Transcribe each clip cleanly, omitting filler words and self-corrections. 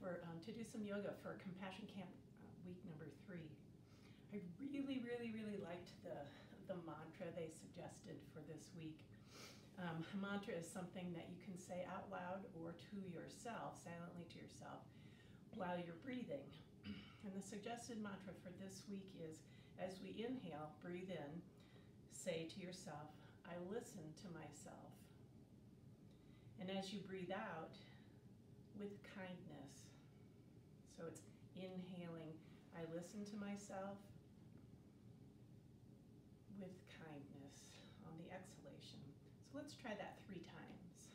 to do some yoga for Compassion Camp week number 3. I really liked the mantra they suggested for this week. A mantra is something that you can say out loud or to yourself, silently to yourself, while you're breathing. And the suggested mantra for this week is, as we inhale, breathe in, say to yourself, I listen to myself. And as you breathe out, with kindness. So it's inhaling, I listen to myself, with kindness on the exhalation. So let's try that 3 times.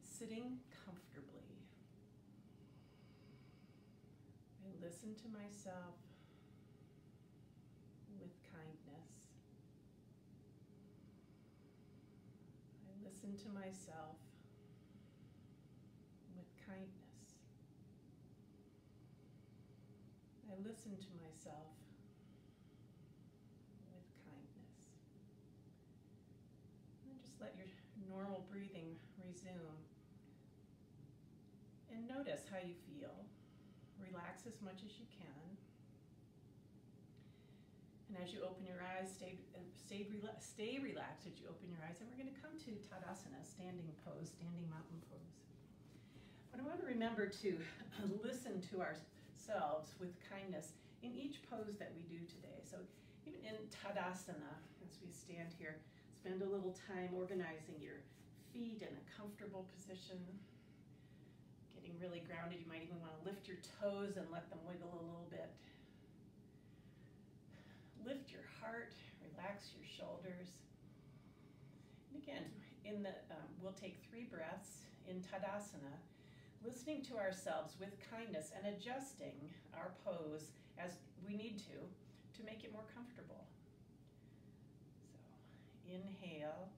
Sitting comfortably. I listen to myself with kindness. I listen to myself with kindness. I listen to myself with kindness. And just let your normal breathing resume. And notice how you feel. Relax as much as you can. And as you open your eyes, stay relaxed as you open your eyes. And we're going to come to Tadasana, standing pose, standing mountain pose. But I want to remember to listen to ourselves with kindness in each pose that we do today. So even in Tadasana, as we stand here, spend a little time organizing your feet in a comfortable position, getting really grounded. You might even want to lift your toes and let them wiggle a little bit. Lift your heart, relax your shoulders. And again, we'll take 3 breaths in Tadasana, listening to ourselves with kindness and adjusting our pose as we need to make it more comfortable. So inhale.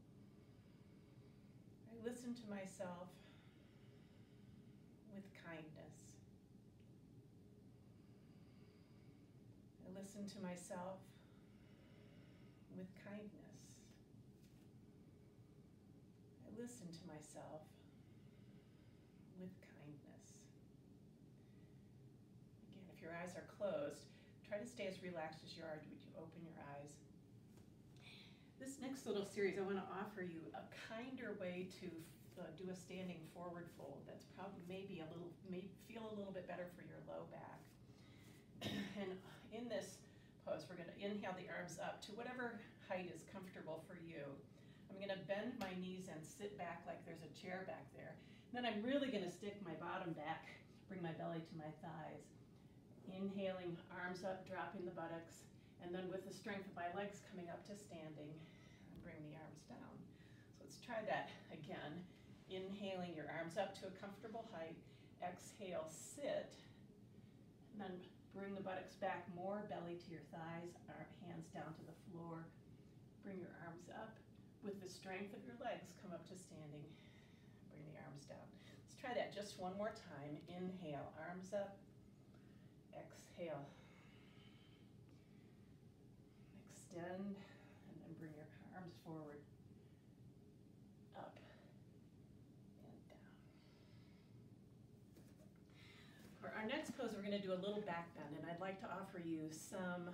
I listen to myself with kindness. I listen to myself with kindness. I listen to myself with kindness. Again, if your eyes are closed, try to stay as relaxed as you are when you open your eyes. This next little series, I want to offer you a kinder way to do a standing forward fold that's probably may feel a little bit better for your low back. And in this pose, we're going to inhale the arms up to whatever height is comfortable for you. I'm going to bend my knees and sit back like there's a chair back there. Then I'm really going to stick my bottom back, bring my belly to my thighs. Inhaling, arms up, dropping the buttocks, and then with the strength of my legs coming up to standing, bring the arms down. So let's try that again. Inhaling your arms up to a comfortable height. Exhale, sit, and then bring the buttocks back more, belly to your thighs, hands down to the floor. Bring your arms up. With the strength of your legs, come up to standing. Bring the arms down. Let's try that just one more time. Inhale, arms up. Exhale. Extend, and then bring your arms forward. Up and down. For our next pose, we're going to do a little back bend, and I'd like to offer you some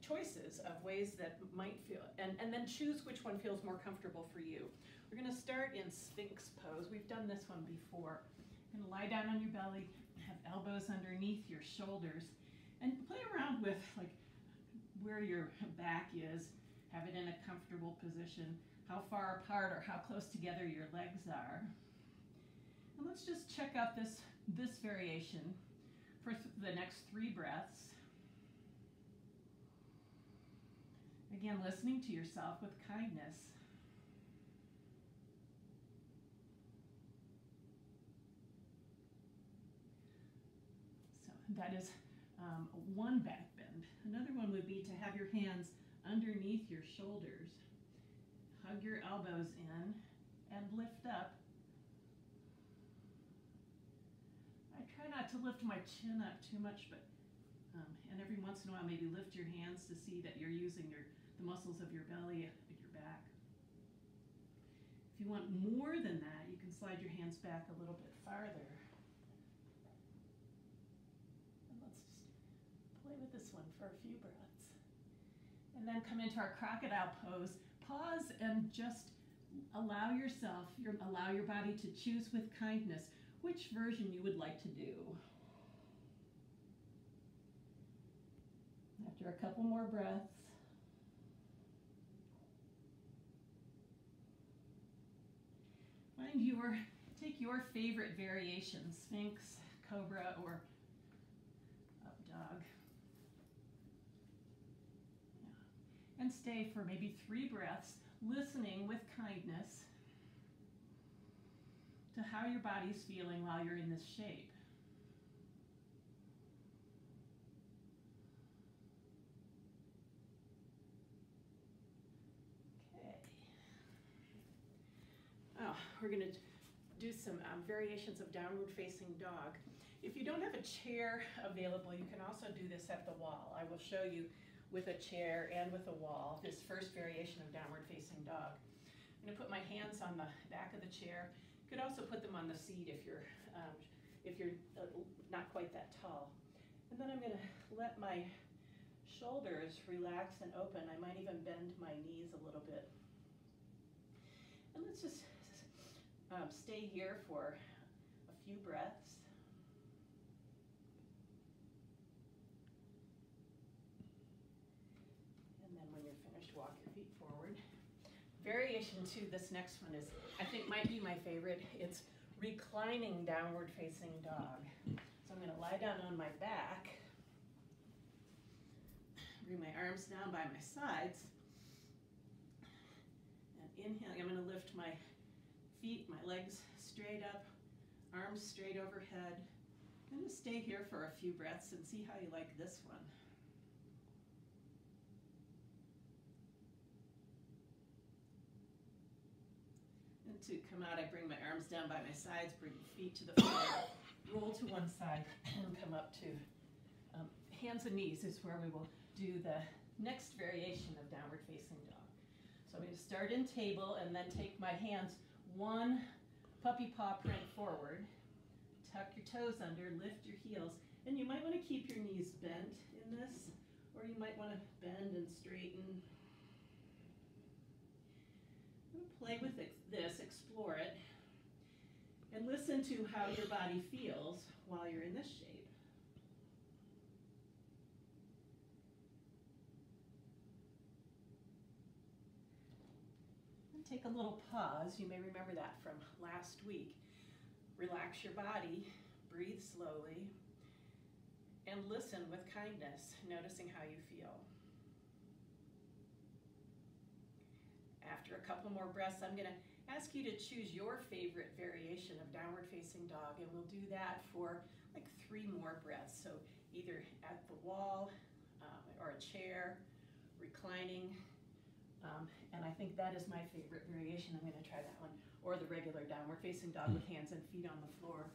choices of ways that might feel, and then choose which one feels more comfortable for you. We're going to start in Sphinx pose. We've done this one before. You're going to lie down on your belly, have elbows underneath your shoulders, and play around with like where your back is. Have it in a comfortable position, how far apart or how close together your legs are. And let's just check out this variation for the next 3 breaths. Again, listening to yourself with kindness. So that is one back bend. Another one would be to have your hands underneath your shoulders. Hug your elbows in and lift up. I try not to lift my chin up too much, but and every once in a while maybe lift your hands to see that you're using the muscles of your belly at your back. If you want more than that, you can slide your hands back a little bit farther. with this one for a few breaths. And then come into our crocodile pose. Pause and just allow yourself, allow your body to choose with kindness which version you would like to do. After a couple more breaths. Take your favorite variation, Sphinx, Cobra, or Up Dog. Yeah. And stay for maybe 3 breaths, listening with kindness to how your body's feeling while you're in this shape. We're going to do some variations of downward facing dog. If you don't have a chair available, you can also do this at the wall. I will show you with a chair and with a wall this first variation of downward facing dog. I'm going to put my hands on the back of the chair. You could also put them on the seat if you're not quite that tall. And then I'm going to let my shoulders relax and open. I might even bend my knees a little bit. And let's just stay here for a few breaths. And then when you're finished, walk your feet forward. Variation 2, this next one is, I think, might be my favorite. It's reclining downward facing dog. So I'm going to lie down on my back, bring my arms down by my sides, and inhaling, I'm going to lift my feet, my legs straight up, arms straight overhead. I'm going to stay here for a few breaths and see how you like this one. And to come out, I bring my arms down by my sides, bring feet to the floor, roll to one side, and come up to hands and knees is where we will do the next variation of downward facing dog. So I'm going to start in table and then take my hands one puppy paw print forward, tuck your toes under, lift your heels, and you might want to keep your knees bent in this, or you might want to bend and straighten. Play with this, explore it, and listen to how your body feels while you're in this shape. Take a little pause. You may remember that from last week. Relax your body, breathe slowly, and listen with kindness, noticing how you feel. After a couple more breaths, I'm going to ask you to choose your favorite variation of downward facing dog, and we'll do that for like 3 more breaths. So either at the wall or a chair, reclining. And I think that is my favorite variation. I'm going to try that one. Or the regular downward facing dog with hands and feet on the floor.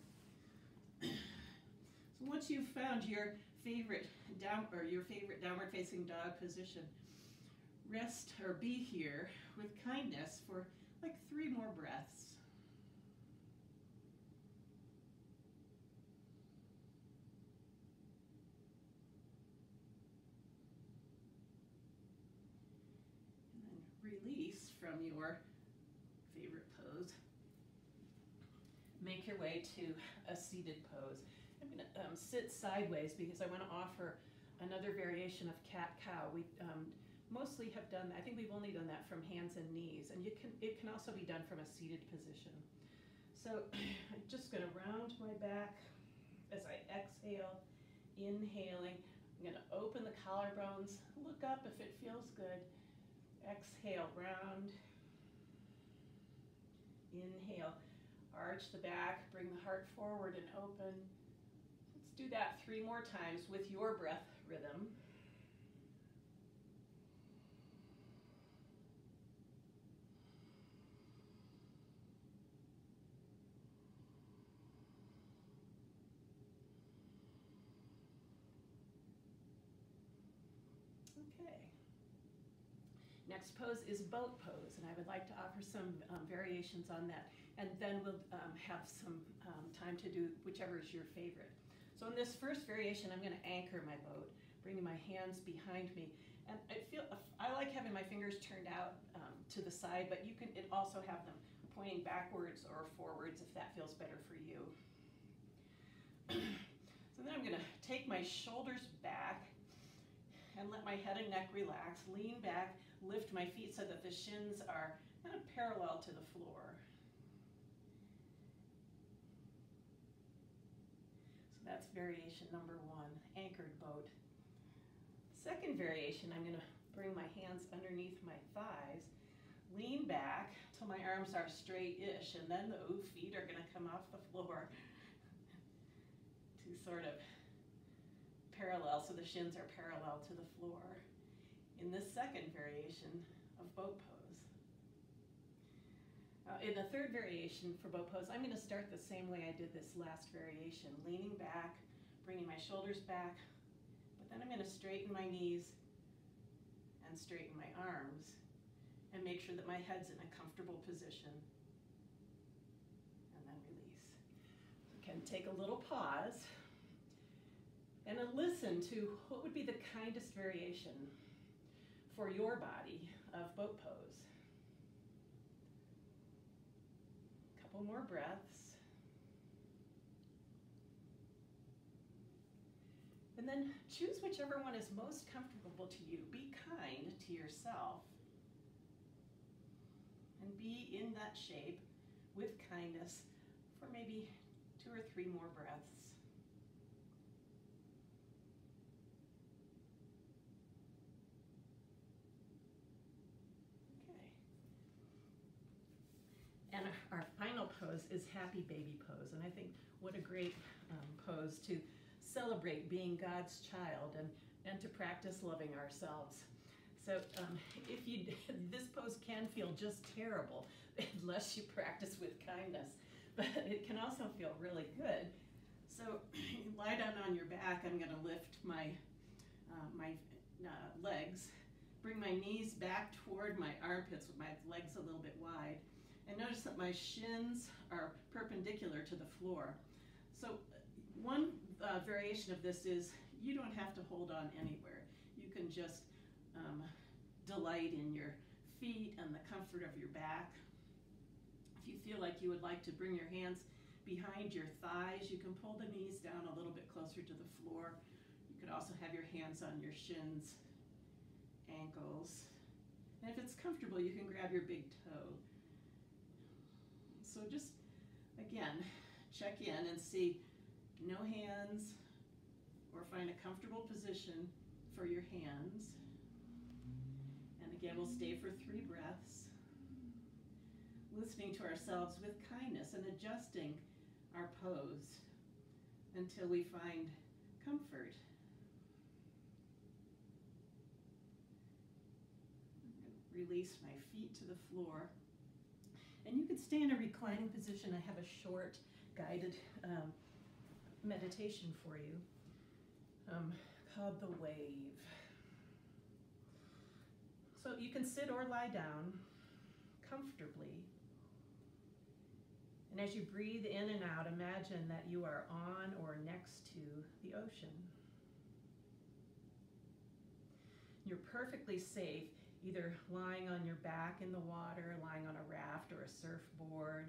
So once you've found your favorite downward facing dog position, rest or be here with kindness for like 3 more breaths. Release from your favorite pose. Make your way to a seated pose. I'm going to sit sideways because I want to offer another variation of cat-cow. We mostly have done, I think we've only done that from hands and knees, and it can also be done from a seated position. So I'm just going to round my back as I exhale, inhaling. I'm going to open the collarbones, look up if it feels good. Exhale, round. Inhale, arch the back, bring the heart forward and open. Let's do that 3 more times with your breath rhythm. Okay. Next pose is boat pose, and I would like to offer some variations on that. And then we'll have some time to do whichever is your favorite. So in this first variation, I'm going to anchor my boat bringing my hands behind me. And I like having my fingers turned out to the side, but you can also have them pointing backwards or forwards if that feels better for you. So then I'm going to take my shoulders back and let my head and neck relax. Lean back, lift my feet so that the shins are kind of parallel to the floor. So that's variation number 1, anchored boat. Second variation, I'm going to bring my hands underneath my thighs, lean back till my arms are straight-ish, and then the feet are going to come off the floor to sort of parallel, so the shins are parallel to the floor in this second variation of boat pose. In the third variation for boat pose, I'm going to start the same way I did this last variation, leaning back, bringing my shoulders back, but then I'm going to straighten my knees and straighten my arms and make sure that my head's in a comfortable position, and then release. You can take a little pause and listen to what would be the kindest variation for your body of boat pose. A couple more breaths. And then choose whichever one is most comfortable to you. Be kind to yourself. And be in that shape with kindness for maybe 2 or 3 more breaths. And our final pose is happy baby pose. And I think what a great pose to celebrate being God's child and to practice loving ourselves. So this pose can feel just terrible unless you practice with kindness, but it can also feel really good. So lie down on your back. I'm going to lift my legs, bring my knees back toward my armpits with my legs a little bit wide. And notice that my shins are perpendicular to the floor. So one variation of this is you don't have to hold on anywhere. You can just delight in your feet and the comfort of your back. If you feel like you would like to bring your hands behind your thighs, you can pull the knees down a little bit closer to the floor. You could also have your hands on your shins, ankles. And if it's comfortable, you can grab your big toe. So just, again, check in and see no hands, or find a comfortable position for your hands. And again, we'll stay for 3 breaths, listening to ourselves with kindness and adjusting our pose until we find comfort. Release my feet to the floor. And you could stay in a reclining position. I have a short guided meditation for you called the wave. So you can sit or lie down comfortably. And as you breathe in and out, imagine that you are on or next to the ocean. You're perfectly safe either lying on your back in the water, lying on a raft or a surfboard,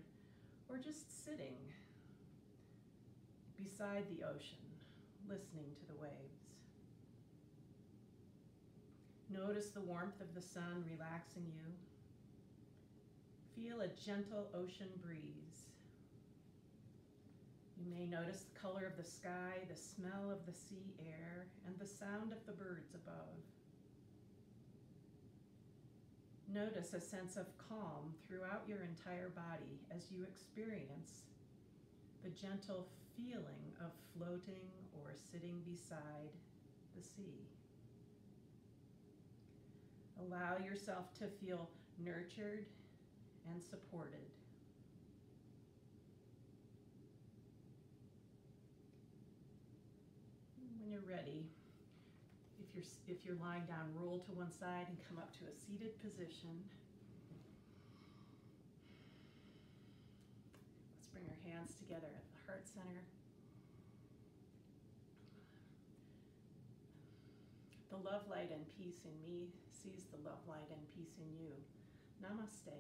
or just sitting beside the ocean, listening to the waves. Notice the warmth of the sun relaxing you. Feel a gentle ocean breeze. You may notice the color of the sky, the smell of the sea air, and the sound of the birds above. Notice a sense of calm throughout your entire body as you experience the gentle feeling of floating or sitting beside the sea. Allow yourself to feel nurtured and supported. When you're ready, if you're lying down, roll to one side and come up to a seated position. Let's bring our hands together at the heart center. The love, light, and peace in me sees the love, light, and peace in you. Namaste.